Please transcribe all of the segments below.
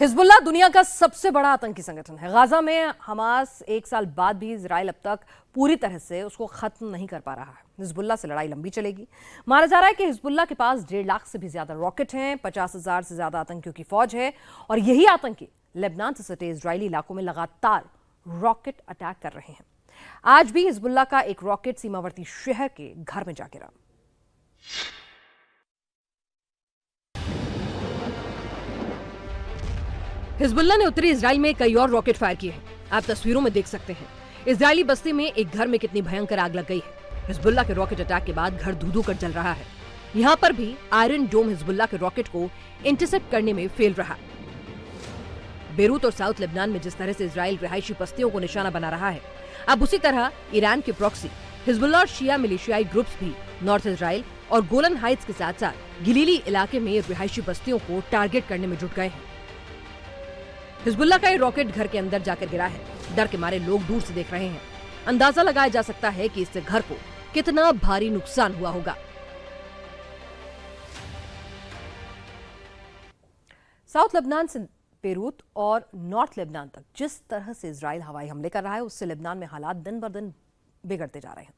Hezbollah दुनिया का सबसे बड़ा आतंकी संगठन है। गाजा में हमास 1 साल बाद भी इजराइल अब तक पूरी तरह से उसको खत्म नहीं कर पा रहा है। हिजबुल्लाह से लड़ाई लंबी चलेगी। माना जा रहा है कि हिजबुल्लाह के पास 1.5 लाख से भी ज्यादा रॉकेट हैं, 50,000 से ज्यादा आतंकियों की फौज है और यही आतंकी लेबनान से सटे इजरायली इलाकों में लगातार रॉकेट अटैक कर रहे हैं। आज भी हिजबुल्लाह का एक रॉकेट सीमावर्ती शहर के घर में जा गिरा। हिजबुल्लाह ने उत्तरी इजराइल में कई और रॉकेट फायर किए हैं। आप तस्वीरों में देख सकते हैं इजरायली बस्ती में एक घर में कितनी भयंकर आग लग गई है। हिजबुल्लाह के रॉकेट अटैक के बाद घर धू-धू कर जल रहा है। यहाँ पर भी आयरन डोम हिजबुल्लाह के रॉकेट को इंटरसेप्ट करने में फेल रहा। बेरूत और साउथ लेबनान में जिस तरह से इजराइल रिहायशी बस्तियों को निशाना बना रहा है, अब उसी तरह ईरान के प्रॉक्सी हिजबुल्लाह और शिया मिलिशियाई ग्रुप्स भी नॉर्थ इजराइल और गोलन हाइट्स के साथ साथ गिलीली इलाके में रिहायशी बस्तियों को टारगेट करने में जुट गए हैं। हिजबुल्लाह का ये रॉकेट घर के अंदर जाकर गिरा है। डर के मारे लोग दूर से देख रहे हैं। अंदाजा लगाया जा सकता है कि इससे घर को कितना भारी नुकसान हुआ होगा। साउथ लेबनान से बेरूत और नॉर्थ लेबनान तक जिस तरह से इजराइल हवाई हमले कर रहा है, उससे लेबनान में हालात दिन ब दिन बिगड़ते जा रहे हैं।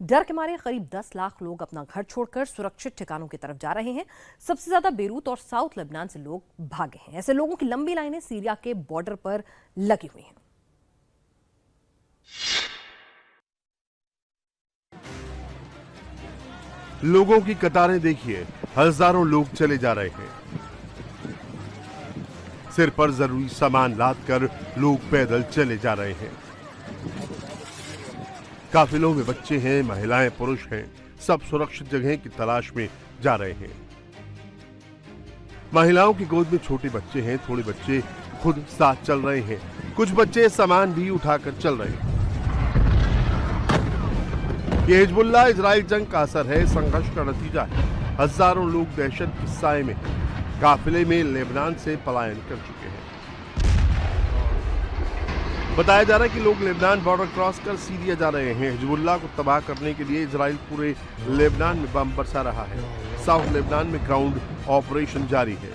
डर के मारे करीब 10 लाख लोग अपना घर छोड़कर सुरक्षित ठिकानों की तरफ जा रहे हैं। सबसे ज्यादा बेरूत और साउथ लेबनान से लोग भागे हैं। ऐसे लोगों की लंबी लाइनें सीरिया के बॉर्डर पर लगी हुई हैं। लोगों की कतारें देखिए, हजारों लोग चले जा रहे हैं। सिर पर जरूरी सामान लादकर लोग पैदल चले जा रहे हैं। काफिलों में बच्चे हैं, महिलाएं, पुरुष हैं, सब सुरक्षित जगह की तलाश में जा रहे हैं। महिलाओं की गोद में छोटे बच्चे हैं, थोड़े बच्चे खुद साथ चल रहे हैं, कुछ बच्चे सामान भी उठाकर चल रहे हैं। ये हिजबुल्लाह इजराइल जंग का असर है, संघर्ष का नतीजा है। हजारों लोग दहशत के साए में हैं। काफिले में लेबनान से पलायन कर चुके हैं। बताया जा रहा है कि लोग लेबनान बॉर्डर क्रॉस कर सीरिया जा रहे हैं। हिजबुल्लाह को तबाह करने के लिए इजराइल पूरे लेबनान में बम बरसा रहा है। साउथ लेबनान में ग्राउंड ऑपरेशन जारी है।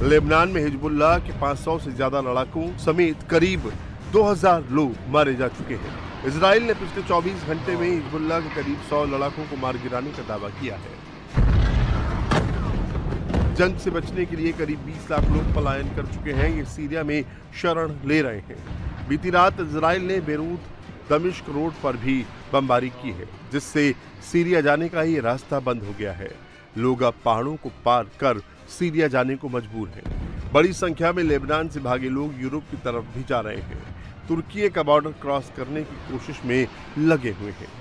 लेबनान में हिजबुल्लाह के 500 से ज्यादा लड़ाकों समेत करीब 2000 लोग मारे जा चुके हैं। इजराइल ने पिछले 24 घंटे में हिजबुल्लाह के करीब 100 लड़ाकों को मार गिराने का दावा किया है। जंग से बचने के लिए करीब 20 लाख लोग पलायन कर चुके हैं। ये सीरिया में शरण ले रहे हैं। बीती रात इजराइल ने बेरूत दमिश्क रोड पर भी बमबारी की है, जिससे सीरिया जाने का ही रास्ता बंद हो गया है। लोग अब पहाड़ों को पार कर सीरिया जाने को मजबूर हैं। बड़ी संख्या में लेबनान से भागे लोग यूरोप की तरफ भी जा रहे हैं। तुर्की का बॉर्डर क्रॉस करने की कोशिश में लगे हुए हैं।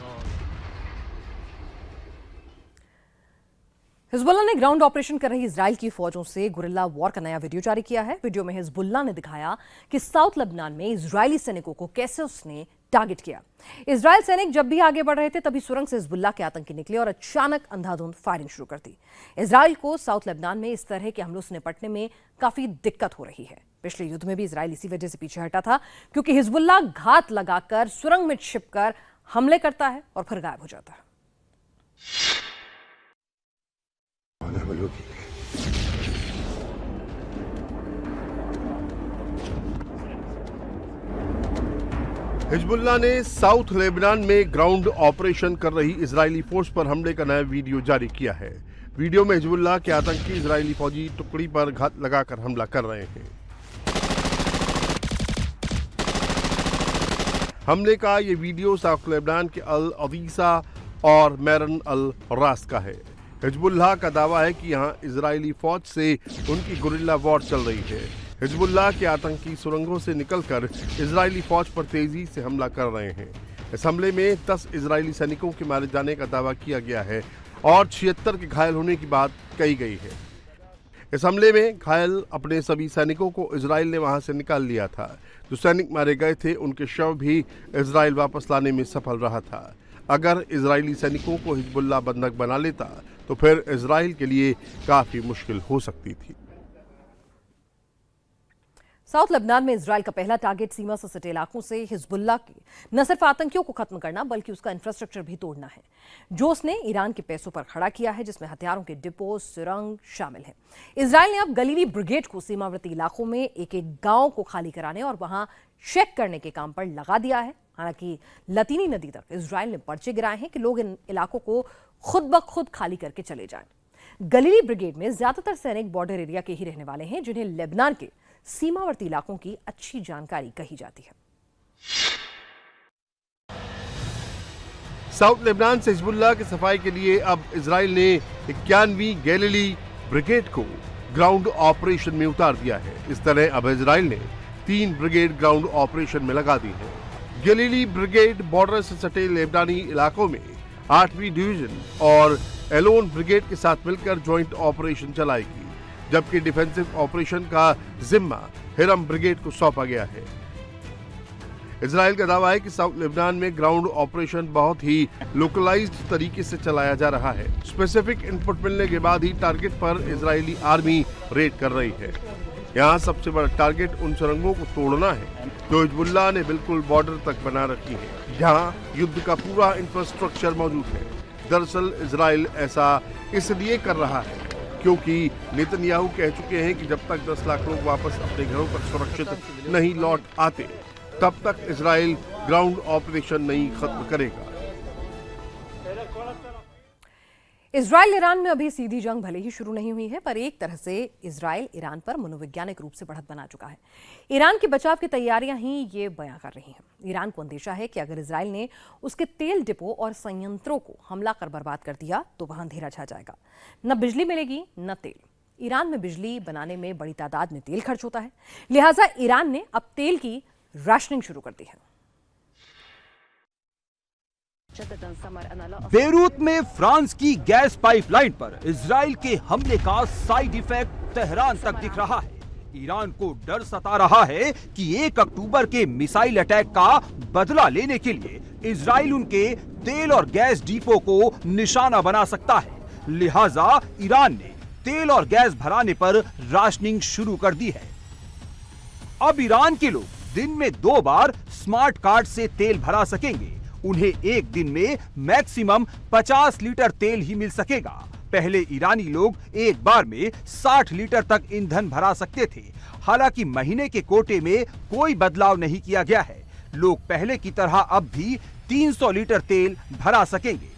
हिजबुल्लाह ने ग्राउंड ऑपरेशन कर रही इजराइल की फौजों से गुरिल्ला वॉर का नया वीडियो जारी किया है। वीडियो में हिजबुल्लाह ने दिखाया कि साउथ लेबनान में इजरायली सैनिकों को कैसे उसने टारगेट किया। इजरायल सैनिक जब भी आगे बढ़ रहे थे, तभी सुरंग से हिजबुल्लाह के आतंकी निकले और अचानक अंधाधुंध फायरिंग शुरू कर दी। इजराइल को साउथ लेबनान में इस तरह के हमलों से निपटने में काफी दिक्कत हो रही है। पिछले युद्ध में भी इजराइल इसी वजह से पीछे हटा था, क्योंकि हिजबुल्लाह घात लगाकर सुरंग में छिपकर हमले करता है और फिर गायब हो जाता है। हिजबुल्लाह ने साउथ लेबनान में ग्राउंड ऑपरेशन कर रही इजरायली फोर्स पर हमले का नया वीडियो जारी किया है। वीडियो में हिजबुल्लाह के आतंकी इजरायली फौजी टुकड़ी पर घात लगाकर हमला कर रहे हैं। हमले का ये वीडियो साउथ लेबनान के अल अवीसा और मैरन अल रास का है। हिजबुल्लाह का दावा है कि यहाँ इजरायली फौज से उनकी गुरिल्ला वॉर चल रही है। हिजबुल्लाह के आतंकी सुरंगों से निकलकर इजरायली फौज पर तेजी से हमला कर रहे हैं। इस हमले में 10 इजरायली सैनिकों के मारे जाने का दावा किया गया है और 76 के घायल होने की बात कही गई है। इस हमले में घायल अपने सभी सैनिकों को इजराइल ने वहां से निकाल लिया था। जो सैनिक मारे गए थे, उनके शव भी इजराइल वापस लाने में सफल रहा था। अगर इजरायली सैनिकों को हिजबुल्लाह बंधक बना लेता तो फिर इजराइल के लिए काफी मुश्किल हो सकती थी। साउथ लेबनान में इजराइल का पहला टारगेट सीमा से सटे इलाकों से हिजबुल्लाह के न सिर्फ आतंकियों को खत्म करना बल्कि उसका इंफ्रास्ट्रक्चर भी तोड़ना है, जो उसने ईरान के पैसों पर खड़ा किया है, जिसमें हथियारों के डिपो, सुरंग शामिल हैं। इजराइल ने अब गलीली ब्रिगेड को सीमावर्ती इलाकों में एक एक गांव को खाली कराने और वहां चेक करने के काम पर लगा दिया है। हालांकि लतीनी नदी तक इजराइल ने पर्चे गिराए हैं कि लोग इन इलाकों को खुद ब खुद खाली करके चले जाएं। गलीली ब्रिगेड में ज्यादातर सैनिक बॉर्डर एरिया के ही रहने वाले हैं, जिन्हें लेबनान के सीमावर्ती इलाकों की अच्छी जानकारी कही जाती है। साउथ लेबनान से हिजबुल्लाह की सफाई के लिए अब इजराइल ने 91वीं गैलीली ब्रिगेड को ग्राउंड ऑपरेशन में उतार दिया है। इस तरह अब इजराइल ने 3 ब्रिगेड ग्राउंड ऑपरेशन में लगा दी है। गैलीली ब्रिगेड बॉर्डर से सटे लेबनानी इलाकों में 8वीं डिवीजन और एलोन ब्रिगेड के साथ मिलकर ज्वाइंट ऑपरेशन चलाएगी, जबकि डिफेंसिव ऑपरेशन का जिम्मा हिरम ब्रिगेड को सौंपा गया है। इजराइल का दावा है कि साउथ लेबनान में ग्राउंड ऑपरेशन बहुत ही लोकलाइज्ड तरीके से चलाया जा रहा है। स्पेसिफिक इनपुट मिलने के बाद ही टारगेट पर इजरायली आर्मी रेड कर रही है। यहाँ सबसे बड़ा टारगेट उन सुरंगों को तोड़ना है जो हिजबुल्लाह ने बिल्कुल बॉर्डर तक बना रखी है, जहाँ युद्ध का पूरा इंफ्रास्ट्रक्चर मौजूद है। दरअसल इजराइल ऐसा इसलिए कर रहा है क्योंकि नेतन्याहू कह चुके हैं कि जब तक 10 लाख लोग वापस अपने घरों पर सुरक्षित नहीं लौट आते, तब तक इजराइल ग्राउंड ऑपरेशन नहीं खत्म करेगा। इजराइल ईरान में अभी सीधी जंग भले ही शुरू नहीं हुई है, पर एक तरह से इजराइल ईरान पर मनोवैज्ञानिक रूप से बढ़त बना चुका है। ईरान के बचाव की तैयारियां ही ये बयां कर रही हैं। ईरान को अंदेशा है कि अगर इजराइल ने उसके तेल डिपो और संयंत्रों को हमला कर बर्बाद कर दिया तो वहां अंधेरा छा जाएगा, न बिजली मिलेगी न तेल। ईरान में बिजली बनाने में बड़ी तादाद में तेल खर्च होता है, लिहाजा ईरान ने अब तेल की राशनिंग शुरू कर दी है। बेरूत में फ्रांस की गैस पाइपलाइन पर इजराइल के हमले का साइड इफेक्ट तेहरान तक दिख रहा है। ईरान को डर सता रहा है कि 1 अक्टूबर के मिसाइल अटैक का बदला लेने के लिए इजराइल उनके तेल और गैस डिपो को निशाना बना सकता है। लिहाजा ईरान ने तेल और गैस भराने पर राशनिंग शुरू कर दी है। अब ईरान के लोग दिन में 2 बार स्मार्ट कार्ड से तेल भरा सकेंगे। उन्हें एक दिन में मैक्सिमम 50 लीटर तेल ही मिल सकेगा। पहले ईरानी लोग एक बार में 60 लीटर तक ईंधन भरा सकते थे। हालांकि महीने के कोटे में कोई बदलाव नहीं किया गया है। लोग पहले की तरह अब भी 300 लीटर तेल भरा सकेंगे।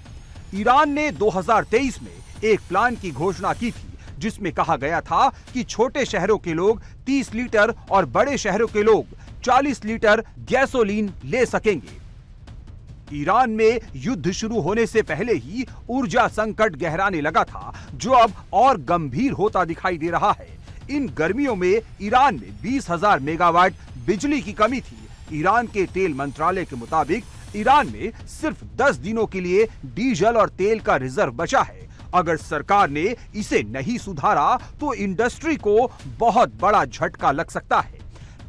ईरान ने 2023 में एक प्लान की घोषणा की थी, जिसमें कहा गया था कि छोटे शहरों के लोग 30 लीटर और बड़े शहरों के लोग 40 लीटर गैसोलीन ले सकेंगे। ईरान में युद्ध शुरू होने से पहले ही ऊर्जा संकट गहराने लगा था, जो अब और गंभीर होता दिखाई दे रहा है। इन गर्मियों में ईरान में 20,000 मेगावाट बिजली की कमी थी। ईरान के तेल मंत्रालय के मुताबिक ईरान में सिर्फ 10 दिनों के लिए डीजल और तेल का रिजर्व बचा है। अगर सरकार ने इसे नहीं सुधारा तो इंडस्ट्री को बहुत बड़ा झटका लग सकता है।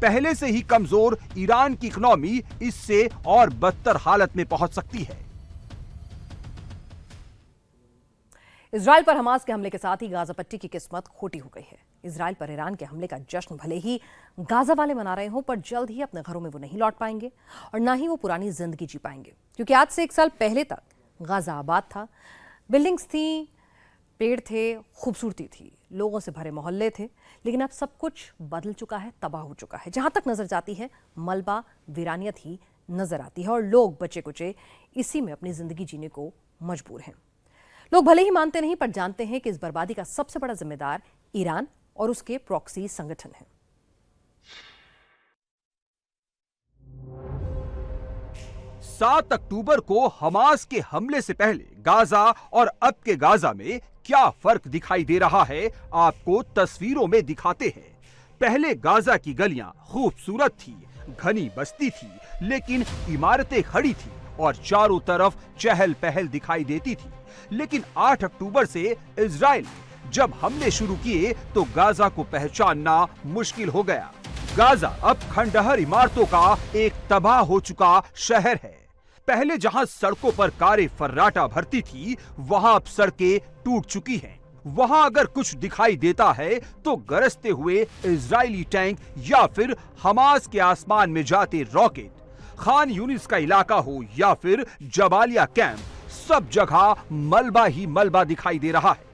पहले से ही कमजोर ईरान की इकोनॉमी इससे और बदतर हालत में पहुंच सकती है। इजराइल पर हमास के हमले के साथ ही गाजा पट्टी की किस्मत खोटी हो गई है। इजराइल पर ईरान के हमले का जश्न भले ही गाजा वाले मना रहे हों, पर जल्द ही अपने घरों में वो नहीं लौट पाएंगे और ना ही वो पुरानी जिंदगी जी पाएंगे, क्योंकि आज से 1 साल पहले तक गाजा आबाद था, बिल्डिंग्स थी, पेड़ थे, खूबसूरती थी, लोगों से भरे मोहल्ले थे। लेकिन अब सब कुछ बदल चुका है, तबाह हो चुका है। जहां तक नजर जाती है मलबा, वीरानियत ही नजर आती है और लोग बचे कुचे इसी में अपनी जिंदगी जीने को मजबूर हैं। लोग भले ही मानते नहीं, पर जानते हैं कि इस बर्बादी का सबसे बड़ा जिम्मेदार ईरान और उसके प्रॉक्सी संगठन है। 7 अक्टूबर को हमास के हमले से पहले गाजा और अब के गाजा में क्या फर्क दिखाई दे रहा है, आपको तस्वीरों में दिखाते हैं। पहले गाजा की गलियां खूबसूरत थी, घनी बस्ती थी, लेकिन इमारतें खड़ी थी और चारों तरफ चहल पहल दिखाई देती थी। लेकिन 8 अक्टूबर से इजराइल जब हमले शुरू किए तो गाजा को पहचानना मुश्किल हो गया। गाजा अब खंडहर इमारतों का एक तबाह हो चुका शहर है। पहले जहां सड़कों पर कारें फर्राटा भरती थी, वहां अब सड़कें टूट चुकी हैं। वहां अगर कुछ दिखाई देता है तो गरजते हुए इजरायली टैंक या फिर हमास के आसमान में जाते रॉकेट, खान यूनिस का इलाका हो या फिर जबालिया कैंप, सब जगह मलबा ही मलबा दिखाई दे रहा है।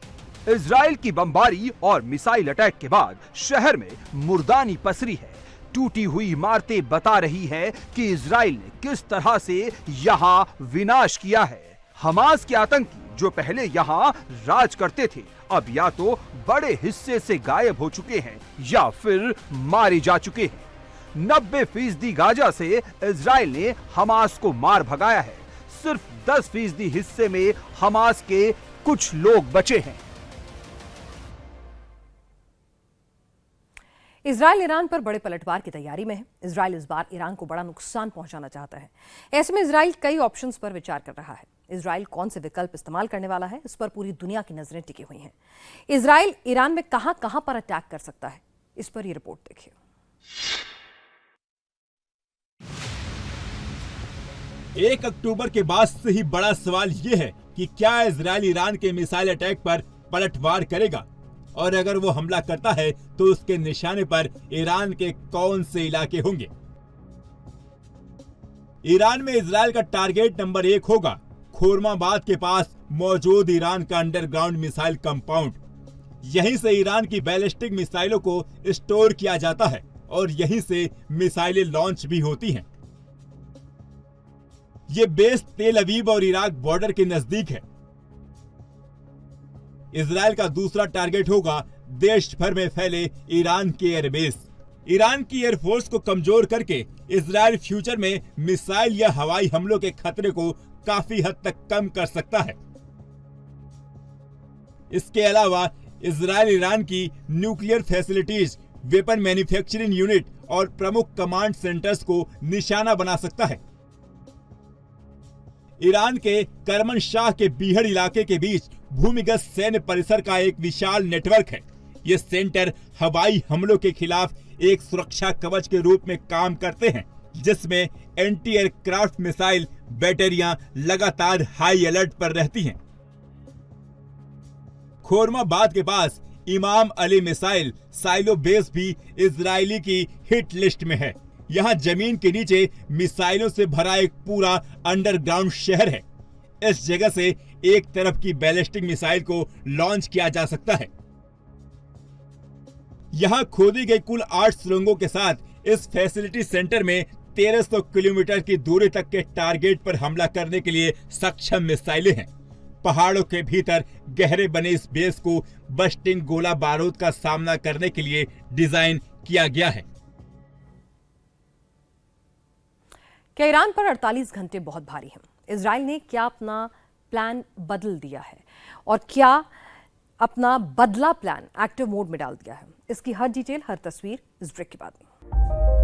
इजराइल की बमबारी और मिसाइल अटैक के बाद शहर में मुर्दानी पसरी है। टूटी हुई इमारतें बता रही है कि इजराइल ने किस तरह से यहां विनाश किया है। हमास के आतंकी जो पहले यहां राज करते थे, अब या तो बड़े हिस्से से गायब हो चुके हैं या फिर मारे जा चुके हैं। 90% गाजा से इजराइल ने हमास को मार भगाया है। सिर्फ 10% हिस्से में हमास के कुछ लोग बचे हैं। इजराइल ईरान पर बड़े पलटवार की तैयारी में है। इजराइल इस बार ईरान को बड़ा नुकसान पहुंचाना चाहता है। ऐसे में इजराइल कई ऑप्शंस पर विचार कर रहा है। इजराइल कौन से विकल्प इस्तेमाल करने वाला है, इस पर पूरी दुनिया की नजरें टिकी हुई हैं। इजराइल ईरान में कहां पर अटैक कर सकता है, इस पर यह रिपोर्ट देखिए। 1 अक्टूबर के बाद से ही बड़ा सवाल ये है कि क्या इजराइल ईरान के मिसाइल अटैक पर पलटवार करेगा, और अगर वो हमला करता है तो उसके निशाने पर ईरान के कौन से इलाके होंगे। ईरान में इजराइल का टारगेट नंबर 1 होगा खोरमाबाद के पास मौजूद ईरान का अंडरग्राउंड मिसाइल कंपाउंड। यहीं से ईरान की बैलिस्टिक मिसाइलों को स्टोर किया जाता है और यहीं से मिसाइलें लॉन्च भी होती हैं। ये बेस तेल अवीव और इराक बॉर्डर के नजदीक है। इजराइल का दूसरा टारगेट होगा देश भर में फैले ईरान के एयरबेस। ईरान की एयरफोर्स को कमजोर करके इजराइल फ्यूचर में मिसाइल या हवाई हमलों के खतरे को काफी हद तक कम कर सकता है। इसके अलावा इजराइल ईरान की nuclear facilities, weapon manufacturing unit और प्रमुख कमांड सेंटर्स को निशाना बना सकता है। ईरान के करमनशाह के बीहड़ इलाके के बीच भूमिगत सैन्य परिसर का एक विशाल नेटवर्क है। ये सेंटर हवाई हमलों के खिलाफ एक सुरक्षा कवच के रूप में काम करते हैं, जिसमें एंटी एयरक्राफ्ट मिसाइल बैटरियां लगातार हाई अलर्ट पर रहती हैं। खोरमाबाद के पास इमाम अली मिसाइल साइलो बेस भी इजरायली की हिट लिस्ट में है। यहाँ जमीन के नीचे मिसाइलों से भरा एक पूरा अंडरग्राउंड शहर है। इस जगह से एक तरफ की बैलिस्टिक मिसाइल को लॉन्च किया जा सकता है। यहाँ खोदी गई कुल 8 सुरंगों के साथ इस फैसिलिटी सेंटर में 1300 किलोमीटर की दूरी तक के टारगेट पर हमला करने के लिए सक्षम मिसाइलें हैं। पहाड़ों के भीतर गहरे बने इस बेस को बस्टिंग गोला बारूद का सामना करने के लिए डिजाइन किया गया है। क्या ईरान पर 48 घंटे बहुत भारी हैं? इजराइल ने क्या अपना प्लान बदल दिया है और क्या अपना बदला प्लान एक्टिव मोड में डाल दिया है? इसकी हर डिटेल, हर तस्वीर इस ब्रेक के बाद में।